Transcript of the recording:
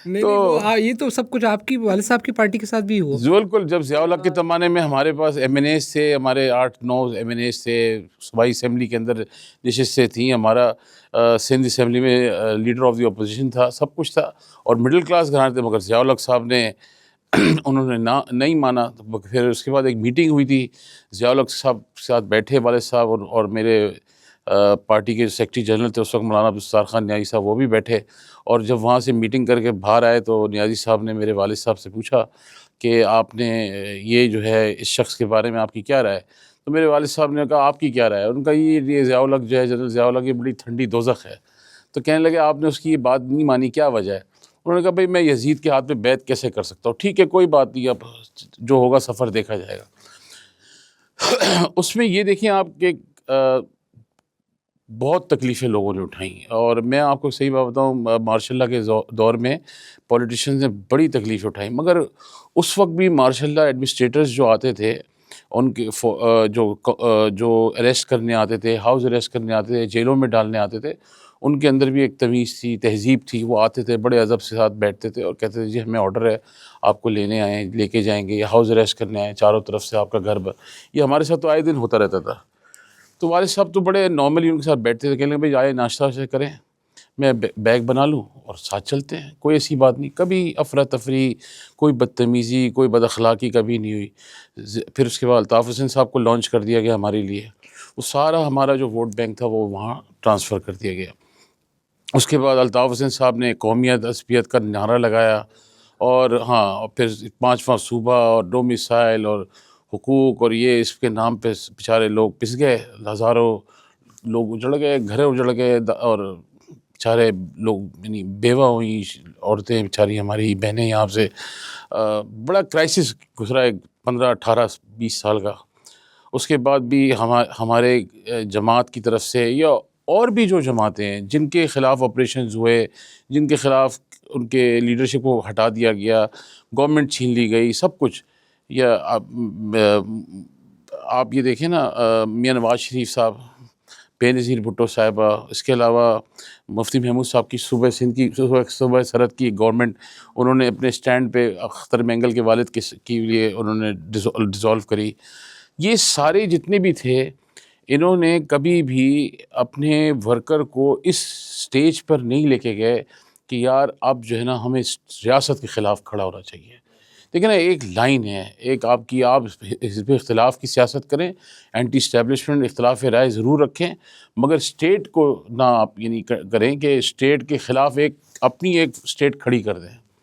نہیں تو نہیں وہ یہ تو سب کچھ آپ کی والد صاحب کی پارٹی کے ساتھ بھی ہوا. بالکل جب ضیاء الحق کے زمانے میں ہمارے پاس ایم این ایز تھے، ہمارے 8-9 ایم این ایز تھے، صوبائی اسمبلی کے اندر نشستیں تھیں، ہمارا سندھ اسمبلی میں لیڈر آف دی اپوزیشن تھا، سب کچھ تھا اور مڈل کلاس گھرانے تھے، مگر ضیاء الحق صاحب نے انہوں نے نہیں مانا. تو پھر اس کے بعد ایک میٹنگ ہوئی تھی، ضیاء الحق صاحب کے ساتھ بیٹھے والد صاحب اور میرے پارٹی کے سیکرٹری جنرل تھے اس وقت مولانا عبدالستار خان نیازی صاحب، وہ بھی بیٹھے. اور جب وہاں سے میٹنگ کر کے باہر آئے تو نیازی صاحب نے میرے والد صاحب سے پوچھا کہ آپ نے یہ جو ہے اس شخص کے بارے میں آپ کی کیا رائے؟ تو میرے والد صاحب نے کہا آپ کی کیا رائے؟ ان کا یہ ضیاء الحق جو ہے جنرل ضیاء الحق یہ بڑی ٹھنڈی دوزخ ہے. تو کہنے لگے آپ نے اس کی یہ بات نہیں مانی، کیا وجہ ہے؟ انہوں نے کہا بھئی میں یزید کے ہاتھ میں بیعت کیسے کر سکتا ہوں؟ ٹھیک ہے کوئی بات نہیں، اب جو ہوگا سفر دیکھا جائے گا. اس میں یہ دیکھیں آپ کہ بہت تکلیفیں لوگوں نے اٹھائیں، اور میں آپ کو صحیح بات بتاؤں مارشاء اللہ کے دور میں پولیٹیشنز نے بڑی تکلیف اٹھائی، مگر اس وقت بھی مارشاء اللہ ایڈمنسٹریٹرز جو آتے تھے ان کے جو اریسٹ کرنے آتے تھے، ہاؤس اریسٹ کرنے آتے تھے، جیلوں میں ڈالنے آتے تھے، ان کے اندر بھی ایک تمیز تھی، تہذیب تھی. وہ آتے تھے بڑے ادب سے ساتھ بیٹھتے تھے اور کہتے تھے جی ہمیں آرڈر ہے، آپ کو لینے آئے ہیں، لے کے جائیں گے، یا ہاؤس اریسٹ کرنے آئے ہیں، چاروں طرف سے آپ کا گھر یہ ہمارے ساتھ تو آئے دن ہوتا رہتا تھا. تو والد صاحب تو بڑے نارملی ان کے ساتھ بیٹھتے تھے، کہنے لگے بھائی آئے ناشتہ واشتہ کریں، میں بیگ بنا لوں اور ساتھ چلتے ہیں، کوئی ایسی بات نہیں. کبھی افراتفری، کوئی بدتمیزی، کوئی بد اخلاقی کبھی نہیں ہوئی. پھر اس کے بعد الطاف حسین صاحب کو لانچ کر دیا گیا ہمارے لیے، وہ سارا ہمارا جو ووٹ بینک تھا وہ وہاں ٹرانسفر کر دیا گیا. اس کے بعد الطاف حسین صاحب نے قومیت عصبیت کا نعرہ لگایا، اور ہاں پھر 5واں صوبہ اور ڈومیسائل اور حقوق، اور یہ اس کے نام پہ بیچارے لوگ پس گئے، ہزاروں لوگ اجڑ گئے، گھریں اجڑ گئے، اور بیچارے لوگ یعنی بیوہ ہوئیں عورتیں بیچاری ہماری بہنیں یہاں سے. بڑا کرائسس گزرا ہے 15-18-20 سال کا. اس کے بعد بھی ہمارے جماعت کی طرف سے یا اور بھی جو جماعتیں ہیں جن کے خلاف آپریشنز ہوئے، جن کے خلاف ان کے لیڈرشپ کو ہٹا دیا گیا، گورنمنٹ چھین لی گئی، سب کچھ. یا آپ یہ دیکھیں نا میاں نواز شریف صاحب، بے نظیر بھٹو صاحبہ، اس کے علاوہ مفتی محمود صاحب کی صوبہ سندھ کی صوبہ سرحد کی گورنمنٹ، انہوں نے اپنے سٹینڈ پہ اختر مینگل کے والد کے لیے انہوں نے ڈیزالو کری. یہ سارے جتنے بھی تھے انہوں نے کبھی بھی اپنے ورکر کو اس سٹیج پر نہیں لے کے گئے کہ یار اب جو ہے نا ہمیں ریاست کے خلاف کھڑا ہونا چاہیے. دیکھیں نا ایک لائن ہے، ایک آپ حزب اختلاف کی سیاست کریں، اینٹی اسٹیبلشمنٹ اختلاف رائے ضرور رکھیں، مگر اسٹیٹ کو نہ آپ یعنی کریں کہ اسٹیٹ کے خلاف اپنی ایک اسٹیٹ کھڑی کر دیں.